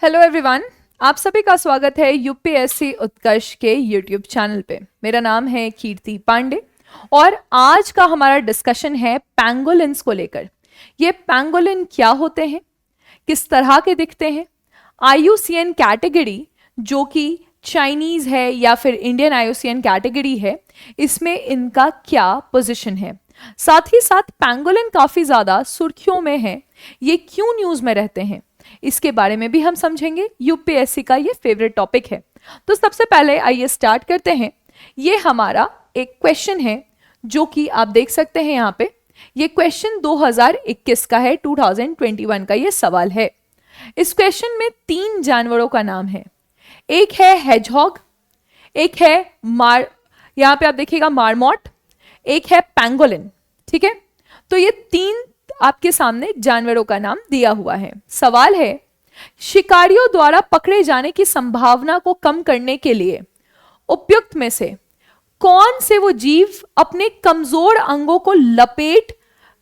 Hello everyone, आप सभी का स्वागत है यूपीएससी उत्कर्ष के यूट्यूब चैनल पे। मेरा नाम है कीर्ति पांडे और आज का हमारा डिस्कशन है पैंगोलिन्स को लेकर। ये पैंगोलिन क्या होते हैं, किस तरह के दिखते हैं, आईयूसीएन कैटेगरी जो कि चाइनीज है या फिर इंडियन आईयूसीएन कैटेगरी है, इसमें इनका क्या पोजीशन है। साथ ही साथ पैंगोलिन काफी ज्यादा सुर्खियों में है, ये क्यों न्यूज में रहते हैं, इसके बारे में भी हम समझेंगे। यूपीएससी का ये फेवरेट टॉपिक है। तो सबसे पहले आइए स्टार्ट करते हैं। ये हमारा एक क्वेश्चन है जो कि आप देख सकते हैं यहाँ पे। ये क्वेश्चन 2021 का है, 2021 का ये सवाल है। इस क्वेश्चन में 3 जानवरों का नाम है। एक है हेजहॉग, एक है यहाँ पे आप देखिएगा मार्मोट, एक है पैंगोलिन। ठीक है, तो ये 3 आपके सामने जानवरों का नाम दिया हुआ है। सवाल है, शिकारियों द्वारा पकड़े जाने की संभावना को कम करने के लिए उपयुक्त में से कौन से वो जीव अपने कमजोर अंगों को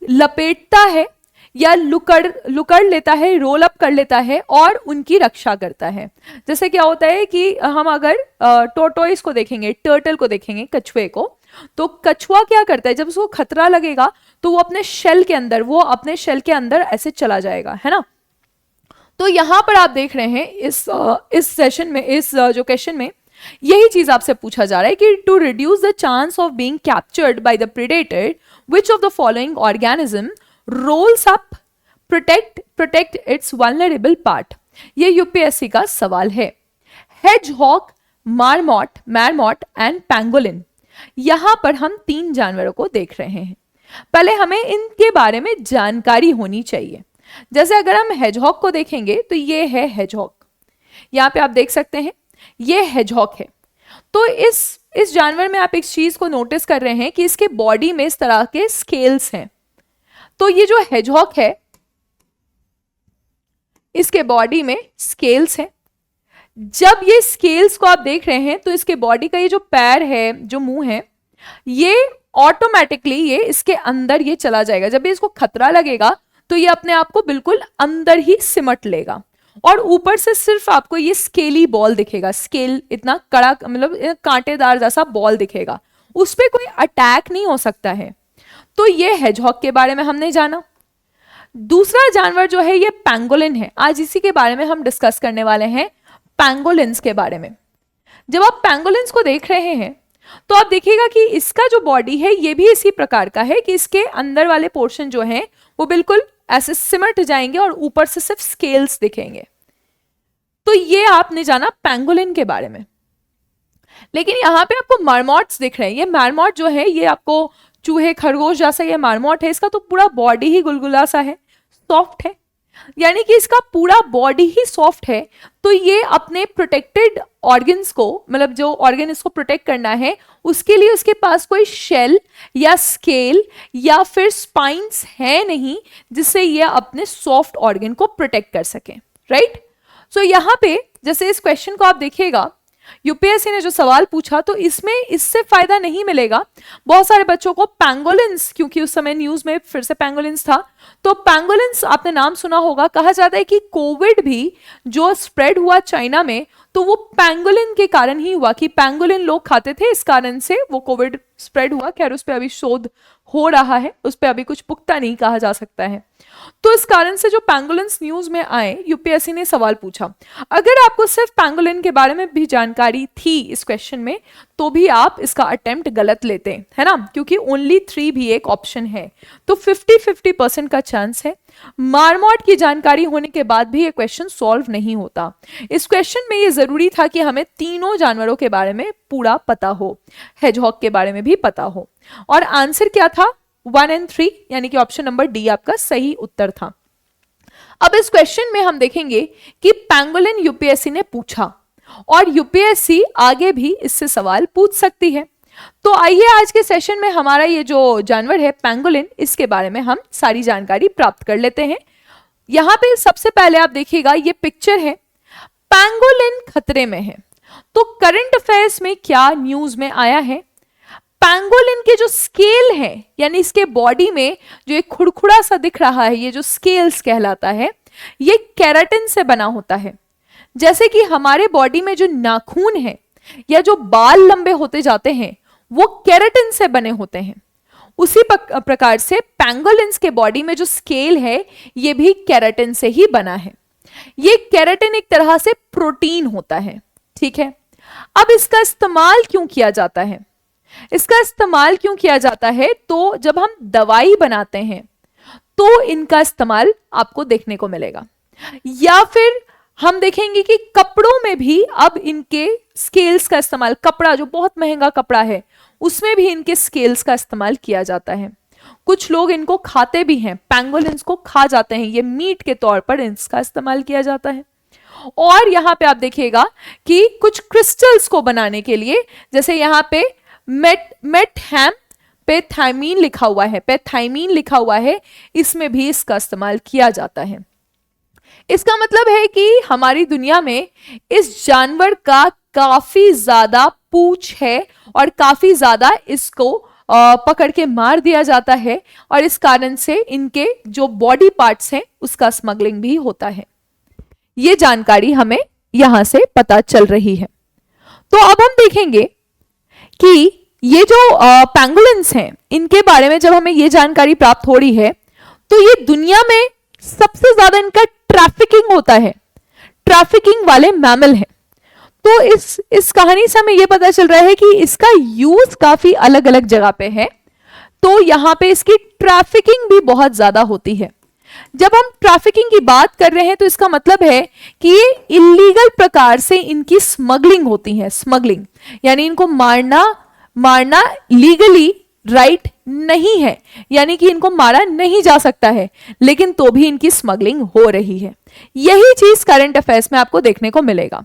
लपेटता है या लुकड़ लेता है, रोल अप कर लेता है और उनकी रक्षा करता है। जैसे क्या होता है कि हम अगर टोटोइस को देखेंगे, टर्टल को देखेंगे, कछुए को, तो कछुआ क्या करता है, जब उसको खतरा लगेगा तो वो अपने शेल के अंदर ऐसे चला जाएगा, है ना। तो यहां पर आप देख रहे हैं इस सेशन में, इस जो क्वेश्चन में यही चीज आपसे पूछा जा रहा है कि to reduce the chance of being captured by the predator which of the following organism rolls up protect its vulnerable part. ये यूपीएससी का सवाल है। हेजहॉग, मार्मोट एंड पैंगोलिन, यहां पर हम 3 जानवरों को देख रहे हैं। पहले हमें इनके बारे में जानकारी होनी चाहिए। जैसे अगर हम हेजहॉग को देखेंगे तो ये है हेजहॉग, यहां पे आप देख सकते हैं ये हेजहॉग है। तो इस जानवर में आप एक चीज को नोटिस कर रहे हैं कि इसके बॉडी में इस तरह के स्केल्स हैं। तो ये जो हेजहॉग है, इसके बॉडी में स्केल्स हैं। जब ये स्केल्स को आप देख रहे हैं तो इसके बॉडी का ये जो पैर है, जो मुंह है, ये ऑटोमेटिकली ये इसके अंदर ये चला जाएगा। जब भी इसको खतरा लगेगा तो ये अपने आप को बिल्कुल अंदर ही सिमट लेगा और ऊपर से सिर्फ आपको ये स्केली बॉल दिखेगा। स्केल इतना कड़ा, मतलब कांटेदार जैसा बॉल दिखेगा, उस पर कोई अटैक नहीं हो सकता है। तो ये हेजहॉग के बारे में हमने जाना। दूसरा जानवर जो है ये पैंगोलिन है। आज इसी के बारे में हम डिस्कस करने वाले हैं, पैंगोलिन्स के बारे में। जब आप पैंगोलिन्स को देख रहे हैं तो आप देखिएगा कि इसका जो बॉडी है ये भी इसी प्रकार का है कि इसके अंदर वाले पोर्शन जो हैं वो बिल्कुल ऐसे सिमट जाएंगे और ऊपर से सिर्फ स्केल्स दिखेंगे। तो ये आपने जाना पैंगोलिन के बारे में। लेकिन यहां पे आपको मार्मोट्स दिख रहे हैं। ये मार्मोट जो है ये आपको चूहे, खरगोश जैसा ये मार्मोट है। इसका तो पूरा बॉडी ही गुलगुला सा है, सॉफ्ट है, यानी कि इसका पूरा बॉडी ही सॉफ्ट है। तो ये अपने प्रोटेक्टेड ऑर्गन्स को, मतलब जो ऑर्गन इसको प्रोटेक्ट करना है, उसके लिए उसके पास कोई शेल या स्केल या फिर स्पाइन्स है नहीं जिससे ये अपने सॉफ्ट ऑर्गन को प्रोटेक्ट कर सके, राइट। सो यहाँ पे जैसे इस क्वेश्चन को आप देखिएगा, यूपीएससी ने जो सवाल पूछा तो इसमें इससे फायदा नहीं मिलेगा। बहुत सारे बच्चों को पैंगोलिन्स, क्योंकि उस समय न्यूज में फिर से पैंगोलिन्स था, तो पैंगोलिन्स आपने नाम सुना होगा। कहा जाता है कि कोविड भी जो स्प्रेड हुआ चाइना में तो वो पैंगोलिन के कारण ही हुआ, कि पैंगोलिन लोग खाते थे, इस कारण से वो कोविड स्प्रेड हुआ। खैर उस पर अभी शोध हो रहा है, उस पर अभी कुछ पुख्ता नहीं कहा जा सकता है। तो इस कारण से जो पैंगोलिन्स न्यूज में आए, यूपीएससी ने सवाल पूछा। अगर आपको सिर्फ पैंगोलिन के बारे में भी जानकारी थी इस क्वेश्चन में तो भी आप इसका अटेम्प्ट गलत लेते, है ना, क्योंकि ओनली 3 भी एक ऑप्शन है। तो 50-50% का चांस है। मार्मोट की जानकारी होने के बाद भी ये क्वेश्चन सॉल्व नहीं होता। इस क्वेश्चन में ये जरूरी था कि हमें तीनों जानवरों के बारे में पूरा पता हो, हेजहॉग के बारे में भी पता हो। और आंसर क्या था, 1 और 3, यानी कि ऑप्शन नंबर डी आपका सही उत्तर था। अब इस क्वेश्चन में हम देखेंगे कि पैंगोलिन यूपीएससी ने पूछा और यूपीएससी आगे भी इससे सवाल पूछ सकती है। तो आइए आज के सेशन में हमारा ये जो जानवर है पैंगोलिन, इसके बारे में हम सारी जानकारी प्राप्त कर लेते हैं। यहां पे सबसे पहले आप देखिएगा ये पिक्चर है, पैंगोलिन खतरे में है। तो करंट अफेयर्स में क्या न्यूज में आया है, पैंगोलिन के जो स्केल है, यानी इसके बॉडी में जो एक खुड़खुड़ा सा दिख रहा है, ये जो स्केल्स कहलाता है, ये केराटिन से बना होता है। जैसे कि हमारे बॉडी में जो नाखून है या जो बाल लंबे होते जाते हैं वो केराटिन से बने होते हैं, उसी प्रकार से पैंगोलिन्स के बॉडी में जो स्केल है ये भी केराटिन से ही बना है। ये केराटिन एक तरह से प्रोटीन होता है, ठीक है। अब इसका इस्तेमाल क्यों किया जाता है? इसका इस्तेमाल क्यों किया जाता है? तो जब हम दवाई बनाते हैं तो इनका इस्तेमाल आपको देखने को मिलेगा, या फिर हम देखेंगे कि कपड़ों में भी अब इनके स्केल्स का इस्तेमाल, कपड़ा जो बहुत महंगा कपड़ा है उसमें भी इनके स्केल्स का इस्तेमाल किया जाता है। कुछ लोग इनको खाते भी हैं, पैंगोलिन्स को खा जाते हैं, ये मीट के तौर पर इसका इस्तेमाल किया जाता है। और यहाँ पे आप देखिएगा कि कुछ क्रिस्टल्स को बनाने के लिए, जैसे यहाँ पे मेटहैम पे थायमीन लिखा हुआ है, पैथाइमीन लिखा हुआ है, इसमें भी इसका इस्तेमाल किया जाता है। इसका मतलब है कि हमारी दुनिया में इस जानवर का काफी ज्यादा पूंछ है और काफी ज्यादा इसको पकड़ के मार दिया जाता है, और इस कारण से इनके जो बॉडी पार्ट्स हैं उसका स्मगलिंग भी होता है। ये जानकारी हमें यहां से पता चल रही है। तो अब हम देखेंगे कि ये जो पैंगोलिन्स हैं इनके बारे में जब हमें ये जानकारी प्राप्त हो रही है तो ये दुनिया में सबसे ज्यादा इनका ट्रैफिकिंग होता है, ट्रैफिकिंग वाले मैमल हैं। तो इस कहानी से हमें यह पता चल रहा है कि इसका यूज काफी अलग अलग जगह पे है, तो यहां पे इसकी ट्रैफिकिंग भी बहुत ज्यादा होती है। जब हम ट्रैफिकिंग की बात कर रहे हैं तो इसका मतलब है कि ये इलीगल प्रकार से इनकी स्मगलिंग होती है। स्मगलिंग यानी इनको मारना लीगली राइट नहीं है, यानी कि इनको मारा नहीं जा सकता है, लेकिन तो भी इनकी स्मगलिंग हो रही है। यही चीज करंट अफेयर्स में आपको देखने को मिलेगा।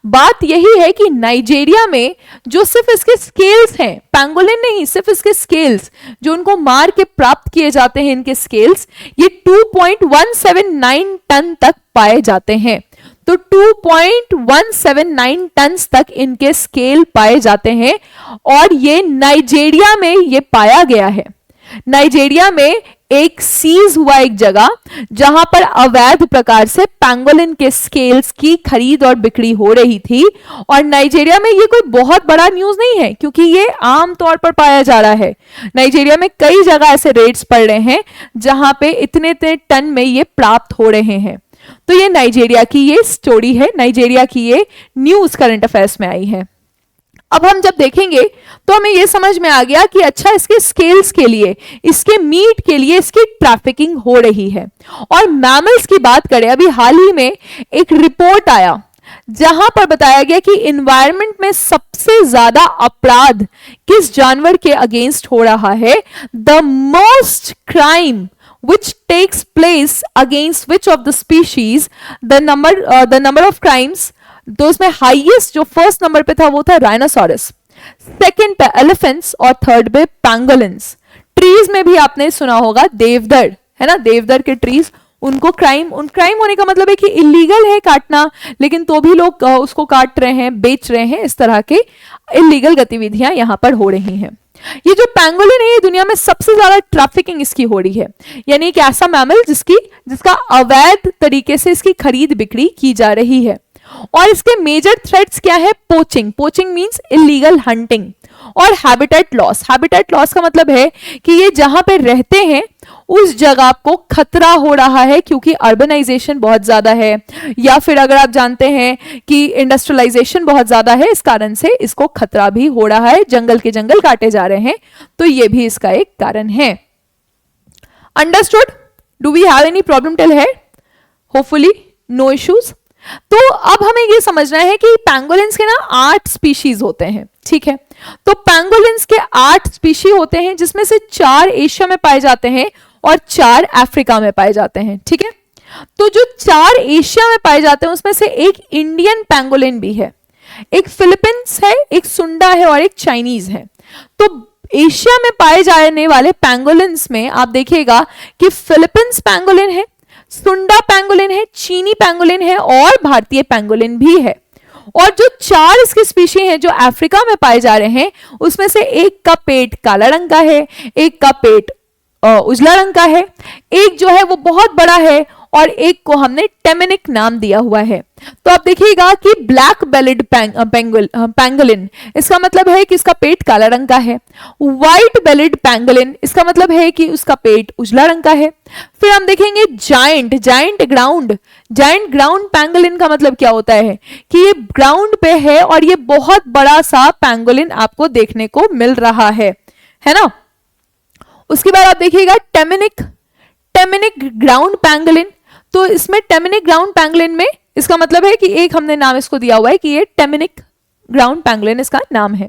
बात यही है कि नाइजीरिया में जो सिर्फ इसके स्केल्स हैं, पैंगोलिन नहीं, सिर्फ इसके स्केल्स जो उनको मार के प्राप्त किए जाते हैं, इनके स्केल्स ये 2.179 टन तक पाए जाते हैं। तो 2.179 टन तक इनके स्केल पाए जाते हैं, और ये नाइजीरिया में ये पाया गया है। नाइजीरिया में एक सीज हुआ एक जगह जहां पर अवैध प्रकार से पैंगोलिन के स्केल्स की खरीद और बिक्री हो रही थी। और नाइजीरिया में ये कोई बहुत बड़ा न्यूज नहीं है, क्योंकि ये आम तौर पर पाया जा रहा है। नाइजीरिया में कई जगह ऐसे रेड्स पड़ रहे हैं जहां पे इतने इतने टन में ये प्राप्त हो रहे हैं। तो ये नाइजीरिया की ये स्टोरी है, नाइजीरिया की ये न्यूज करंट अफेयर्स में आई है। अब हम जब देखेंगे तो हमें यह समझ में आ गया कि अच्छा, इसके स्केल्स के लिए, इसके मीट के लिए इसकी ट्रैफिकिंग हो रही है। और मैमल्स की बात करें, अभी हाल ही में एक रिपोर्ट आया जहां पर बताया गया कि एनवायरनमेंट में सबसे ज्यादा अपराध किस जानवर के अगेंस्ट हो रहा है। The most crime which takes place against which of the species, the number of crimes, तो उसमें हाईएस्ट जो फर्स्ट नंबर पे था वो था राइनोसोरस, सेकंड पे एलिफेंट्स और थर्ड पे पैंगोलिन्स। ट्रीज में भी आपने सुना होगा देवदार, है ना, देवदार के ट्रीज, उनको क्राइम होने का मतलब है कि इलीगल है काटना, लेकिन तो भी लोग उसको काट रहे हैं, बेच रहे हैं, इस तरह के इलीगल गतिविधियां यहां पर हो रही हैं। ये जो पैंगोलिन है ये दुनिया में सबसे ज्यादा ट्रैफिकिंग इसकी हो रही है, यानी एक ऐसा मैमल जिसका अवैध तरीके से इसकी खरीद बिक्री की जा रही है। और इसके मेजर थ्रेट्स क्या है? पोचिंग मींस इलीगल हंटिंग, और हैबिटेट लॉस। हैबिटेट लॉस का मतलब है कि ये जहां पे रहते हैं उस जगह को खतरा हो रहा है, क्योंकि अर्बनाइजेशन बहुत ज्यादा है, या फिर अगर आप जानते हैं कि इंडस्ट्रियलाइजेशन बहुत ज्यादा है, इस कारण से इसको खतरा भी हो रहा है, जंगल के जंगल काटे जा रहे हैं, तो ये भी इसका एक कारण है। Understood? Do we have any problem till here? Hopefully no issues. तो अब हमें ये समझना है कि पैंगोलिन्स के ना 8 स्पीशीज होते हैं, ठीक है। तो पैंगोलिन्स के 8 स्पीशीज होते हैं, जिसमें से 4 एशिया में पाए जाते हैं और 4 अफ्रीका में पाए जाते हैं, ठीक है। तो जो 4 एशिया में पाए जाते हैं उसमें से एक इंडियन पैंगोलिन भी है, एक फिलीपींस है, एक सुंडा है और एक चाइनीज है। तो एशिया में पाए जाने वाले पैंगोलिन्स में आप देखिएगा कि फिलीपींस पैंगोलिन है, सुंडा पैंगोलिन है, चीनी पैंगोलिन है और भारतीय पैंगोलिन भी है। और जो 4 इसके स्पीशीज हैं जो अफ्रीका में पाए जा रहे हैं उसमें से एक का पेट काला रंग का है, एक का पेट उजला रंग का है, एक जो है वो बहुत बड़ा है और एक को हमने टेमेनिक नाम दिया हुआ है। तो आप देखिएगा कि ब्लैक बेलिड पैंगोलिन, इसका मतलब है कि इसका पेट काला रंग का है। व्हाइट बेलिड पैंगोलिन, इसका मतलब है कि उसका पेट उजला रंग का है। फिर हम देखेंगे जायंट ग्राउंड पैंगोलिन का मतलब क्या होता है कि ये ग्राउंड पे है और ये बहुत बड़ा सा पैंगोलिन आपको देखने को मिल रहा है ना। उसके बाद आप देखिएगा टेमिनिक ग्राउंड पैंगोलिन, तो इसमें टेमिनिक ग्राउंड पैंगोलिन में इसका मतलब है कि एक हमने नाम इसको दिया हुआ है कि ये टेमिनिक ग्राउंड पैंगोलिन इसका नाम है।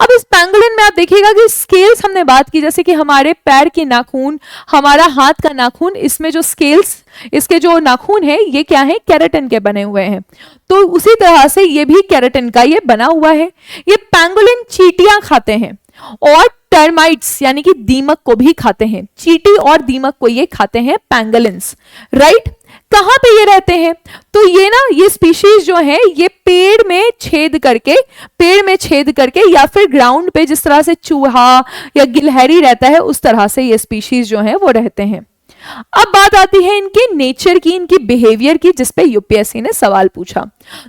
अब इस पैंगोलिन में आप देखिएगा कि स्केल्स हमने बात की, जैसे कि हमारे पैर के नाखून, हमारा हाथ का नाखून, इसमें जो स्केल्स, इसके जो नाखून है ये क्या है, केराटिन के बने हुए हैं। तो उसी तरह से ये भी केराटिन का ये बना हुआ है। ये पैंगोलिन चींटियां खाते हैं और टर्माइट्स यानी कि दीमक को भी खाते हैं। चींटी और दीमक को ये खाते हैं पैंगोलिन्स, राइट। कहां पे ये रहते हैं, तो ये स्पीशीज जो है ये पेड़ में छेद करके या फिर ग्राउंड पे जिस तरह से चूहा या गिलहरी रहता है उस तरह से ये स्पीशीज जो है वो रहते हैं। अब बात आती है इनके नेचर की, इनकी बिहेवियर की, जिसपे यूपीएससी ने सवाल पूछा।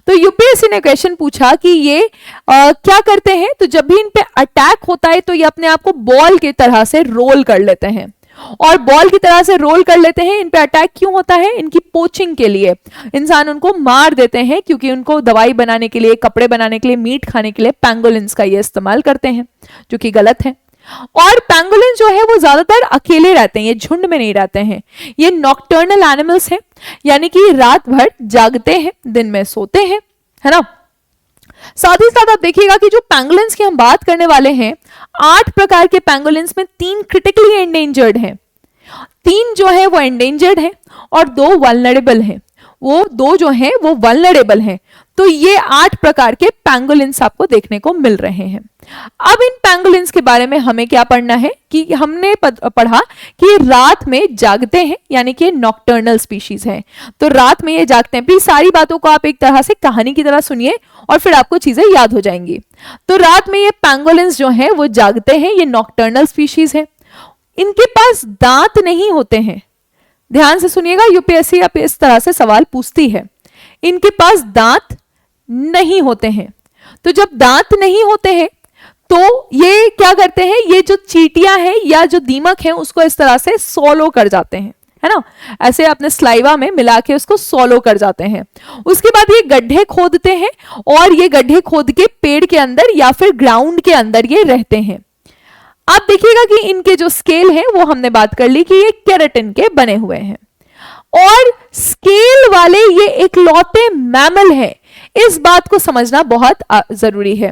तो यूपीएससी ने क्वेश्चन पूछा कि ये क्या करते हैं, तो जब भी इन पे अटैक होता है तो ये अपने आप को बॉल की तरह से रोल कर लेते हैं। और बॉल की तरह से रोल कर लेते हैं। इन पे अटैक क्यों होता है, इनकी पोचिंग के लिए, इंसान उनको मार देते हैं क्योंकि उनको दवाई बनाने के लिए, कपड़े बनाने के लिए, मीट खाने के लिए पैंगोलिन्स का ये इस्तेमाल करते हैं, जो कि गलत है। और पैंगोलिन जो है वो ज्यादातर अकेले रहते हैं, ये झुंड में नहीं रहते हैं। ये नॉकटर्नल एनिमल्स हैं, यानी कि रात भर जागते हैं, दिन में सोते हैं, है ना। साथ ही साथ आप देखिएगा कि जो पैंगोलिन्स की हम बात करने वाले हैं, 8 प्रकार के पैंगोलिन्स में 3 क्रिटिकली एंडेंजर्ड हैं, 3 जो है वो एंडेंजर्ड हैं और 2 वल्नरेबल हैं। वो 2 जो हैं वो वल्नरेबल हैं। तो ये 8 प्रकार के पैंगोलिन्स आपको देखने को मिल रहे हैं। अब इन पैंगोलिन्स के बारे में हमें क्या पढ़ना है कि हमने पढ़ा कि रात में जागते हैं, यानी कि नॉकटर्नल स्पीशीज हैं, तो रात में ये जागते हैं। प्लीज सारी बातों को आप एक तरह से कहानी की तरह सुनिए और फिर आपको चीजें याद हो जाएंगी। तो रात में ये पैंगोलिन्स जो हैं वो जागते हैं, ये नॉकटर्नल स्पीशीज है। इनके पास दांत नहीं होते हैं, ध्यान से सुनिएगा, यूपीएससी आप इस तरह से सवाल पूछती है। इनके पास दांत नहीं होते हैं। तो जब दांत नहीं होते हैं तो ये क्या करते हैं, ये जो चींटियां हैं या जो दीमक हैं उसको इस तरह से सोलो कर जाते हैं, है ना, ऐसे अपने स्लाइवा में मिला के उसको सोलो कर जाते हैं। उसके बाद ये गड्ढे खोदते हैं और ये गड्ढे खोद के पेड़ के अंदर या फिर ग्राउंड के अंदर ये रहते हैं। आप देखिएगा कि इनके जो स्केल हैं वो हमने बात कर ली कि ये केराटिन के बने हुए हैं और स्केल वाले ये इकलौते मैमल हैं। इस बात को समझना बहुत जरूरी है।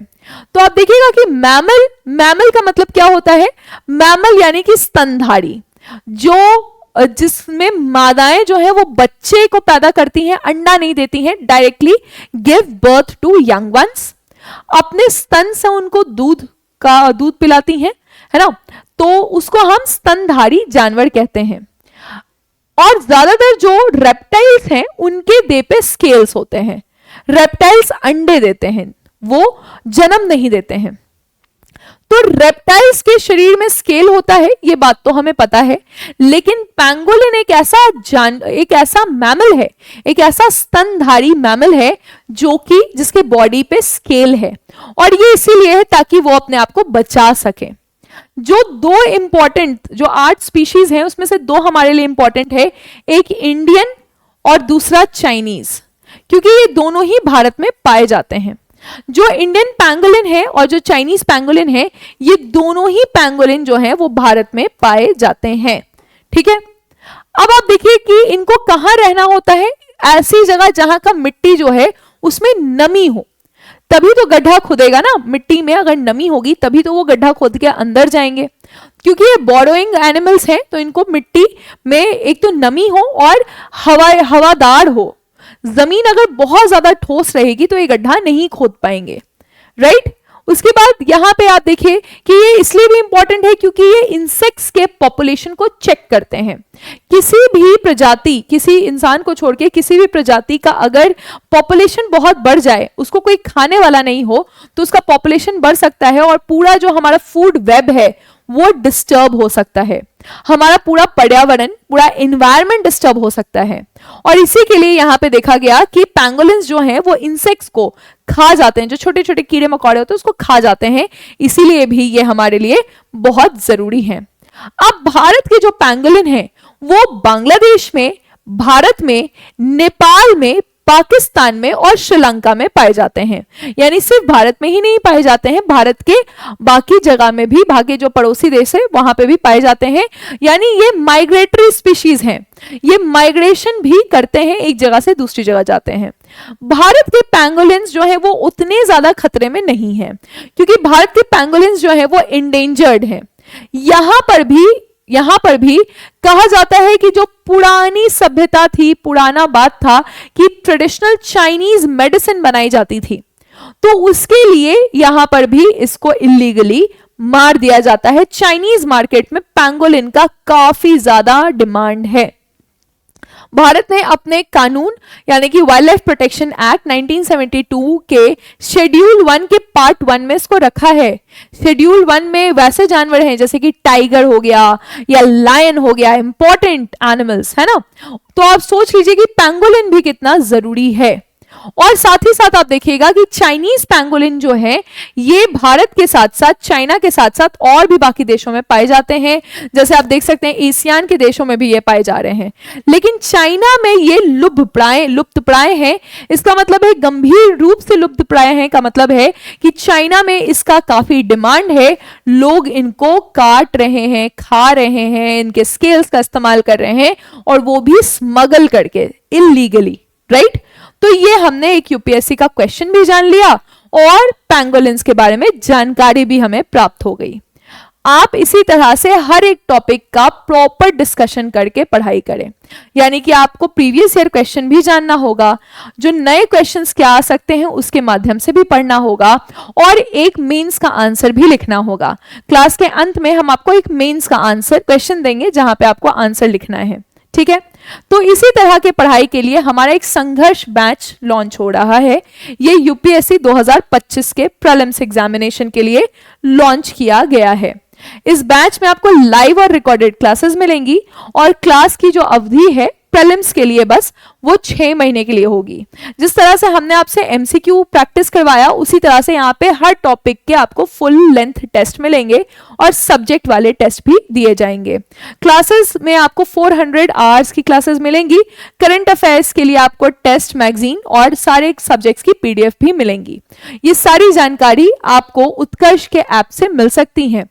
तो आप देखिएगा कि मैमल का मतलब क्या होता है, मैमल यानी कि स्तनधारी, जो जिसमें मादाएं जो है वो बच्चे को पैदा करती हैं, अंडा नहीं देती हैं, directly give birth to young ones, अपने स्तन से उनको दूध पिलाती हैं, है ना, तो उसको हम स्तनधारी जानवर कहते हैं। और ज्यादातर जो रेप्टाइल्स हैं उनके देह पे स्केल्स होते हैं। रेप्टाइल्स अंडे देते हैं, वो जन्म नहीं देते हैं। तो रेप्टाइल्स के शरीर में स्केल होता है, ये बात तो हमें पता है, लेकिन पैंगोलिन एक ऐसा मैमल है, एक ऐसा स्तनधारी मैमल है जो कि जिसके बॉडी पे स्केल है, और ये इसीलिए है ताकि वो अपने आप को बचा सके। जो 2 इंपॉर्टेंट, जो 8 स्पीशीज हैं उसमें से 2 हमारे लिए इंपॉर्टेंट है, एक इंडियन और दूसरा चाइनीज, क्योंकि ये दोनों ही भारत में पाए जाते हैं। जो इंडियन पैंगोलिन है और जो चाइनीज पैंगोलिन है, ये दोनों ही पैंगोलिन जो है वो भारत में पाए जाते हैं। ठीक है, अब आप देखिए कि इनको कहां रहना होता है, ऐसी जगह जहां का मिट्टी जो है उसमें नमी हो, तभी तो गड्ढा खोदेगा ना। मिट्टी में अगर नमी होगी तभी तो वो गड्ढा खोद के अंदर जाएंगे, क्योंकि ये बॉरोइंग एनिमल्स हैं, तो इनको मिट्टी में एक तो नमी हो और हवादार हो। जमीन अगर बहुत ज्यादा ठोस रहेगी तो ये गड्ढा नहीं खोद पाएंगे, राइट। उसके बाद यहां पे आप देखिए कि ये इसलिए भी इंपॉर्टेंट है क्योंकि ये इंसेक्ट्स के पॉपुलेशन को चेक करते हैं। किसी भी प्रजाति, किसी इंसान को छोड़ के किसी भी प्रजाति का अगर पॉपुलेशन बहुत बढ़ जाए, उसको कोई खाने वाला नहीं हो, तो उसका पॉपुलेशन बढ़ सकता है और पूरा जो हमारा फूड वेब है वो डिस्टर्ब हो सकता है, हमारा पूरा पर्यावरण, पूरा एनवायरनमेंट डिस्टर्ब हो सकता है। और इसी के लिए यहाँ पे देखा गया कि पैंगोलिन्स जो हैं वो इंसेक्ट्स को खा जाते हैं, जो छोटे छोटे कीड़े मकोड़े होते हैं उसको खा जाते हैं, इसीलिए भी ये हमारे लिए बहुत जरूरी है। अब भारत के जो पैंगोलिन है वो बांग्लादेश में, भारत में, नेपाल में, पाकिस्तान में और श्रीलंका में पाए जाते हैं। यानी सिर्फ भारत में ही नहीं पाए जाते हैं, भारत के बाकी जगह में भी, बाकी जो पड़ोसी देश है वहां पे भी पाए जाते हैं। यानी ये माइग्रेटरी स्पीशीज हैं, ये माइग्रेशन भी करते हैं, एक जगह से दूसरी जगह जाते हैं। भारत के पैंगोलिन्स जो है वो उतने ज्यादा खतरे में नहीं है, क्योंकि भारत के पैंगोलिन्स जो है वो इंडेंजर्ड है। यहां पर भी कहा जाता है कि जो पुरानी सभ्यता थी, पुराना बात था कि ट्रेडिशनल चाइनीज मेडिसिन बनाई जाती थी, तो उसके लिए यहां पर भी इसको इलीगली मार दिया जाता है। चाइनीज मार्केट में पैंगोलिन का काफी ज्यादा डिमांड है। भारत ने अपने कानून यानी कि वाइल्ड लाइफ प्रोटेक्शन एक्ट 1972 के शेड्यूल 1 के पार्ट 1 में इसको रखा है। शेड्यूल 1 में वैसे जानवर हैं जैसे कि टाइगर हो गया या लायन हो गया, इंपॉर्टेंट एनिमल्स है ना। तो आप सोच लीजिए कि पैंगोलिन भी कितना जरूरी है। और साथ ही साथ आप देखिएगा कि चाइनीज पैंगोलिन जो है ये भारत के साथ साथ, चाइना के साथ साथ और भी बाकी देशों में पाए जाते हैं। जैसे आप देख सकते हैं एशियान के देशों में भी ये पाए जा रहे हैं, लेकिन चाइना में ये लुप्तप्राय हैं। इसका मतलब है गंभीर रूप से लुप्तप्राय हैं का मतलब है कि चाइना में इसका काफी डिमांड है, लोग इनको काट रहे हैं, खा रहे हैं, इनके स्केल्स का इस्तेमाल कर रहे हैं, और वो भी स्मगल करके, इलीगली, राइट। तो ये हमने एक यूपीएससी का क्वेश्चन भी जान लिया और पैंगोलिन्स के बारे में जानकारी भी हमें प्राप्त हो गई। आप इसी तरह से हर एक टॉपिक का प्रॉपर डिस्कशन करके पढ़ाई करें, यानी कि आपको प्रीवियस ईयर क्वेश्चन भी जानना होगा, जो नए क्वेश्चंस क्या आ सकते हैं उसके माध्यम से भी पढ़ना होगा, और एक मेंस का आंसर भी लिखना होगा। क्लास के अंत में हम आपको एक मेंस का आंसर क्वेश्चन देंगे जहां पे आपको आंसर लिखना है, ठीक है। तो इसी तरह के पढ़ाई के लिए हमारा एक संघर्ष बैच लॉन्च हो रहा है। ये यूपीएससी 2025 के प्रीलिम्स एग्जामिनेशन के लिए लॉन्च किया गया है। इस बैच में आपको लाइव और रिकॉर्डेड क्लासेस मिलेंगी, और क्लास की जो अवधि है प्रीलिम्स के लिए बस वो 6 महीने के लिए होगी। जिस तरह से हमने आपसे एमसीक्यू प्रैक्टिस करवाया, उसी तरह से यहाँ पे हर टॉपिक के आपको फुल लेंथ टेस्ट मिलेंगे और सब्जेक्ट वाले टेस्ट भी दिए जाएंगे। क्लासेस में आपको 400 आवर्स की क्लासेस मिलेंगी। करंट अफेयर्स के लिए आपको टेस्ट, मैगजीन और सारे सब्जेक्ट्स की पीडीएफ भी मिलेंगी। ये सारी जानकारी आपको उत्कर्ष के ऐप से मिल सकती है।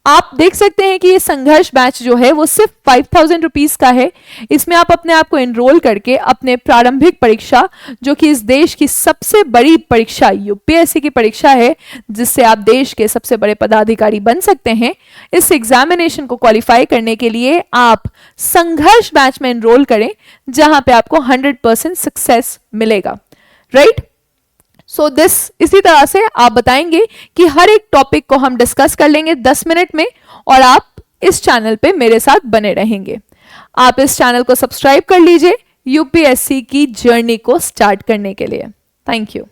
आप देख सकते हैं कि ये संघर्ष बैच जो है वो सिर्फ 5000 रुपीज का है। इसमें आप अपने आप को एनरोल करके अपने प्रारंभिक परीक्षा, जो कि इस देश की सबसे बड़ी परीक्षा यूपीएससी की परीक्षा है, जिससे आप देश के सबसे बड़े पदाधिकारी बन सकते हैं, इस एग्जामिनेशन को क्वालिफाई करने के लिए आप संघर्ष बैच में एनरोल करें, जहां पे आपको 100% सक्सेस मिलेगा, राइट। सो दिस, इसी तरह से आप बताएंगे कि हर एक टॉपिक को हम डिस्कस कर लेंगे 10 मिनट में, और आप इस चैनल पे मेरे साथ बने रहेंगे। आप इस चैनल को सब्सक्राइब कर लीजिए यूपीएससी की जर्नी को स्टार्ट करने के लिए। Thank you.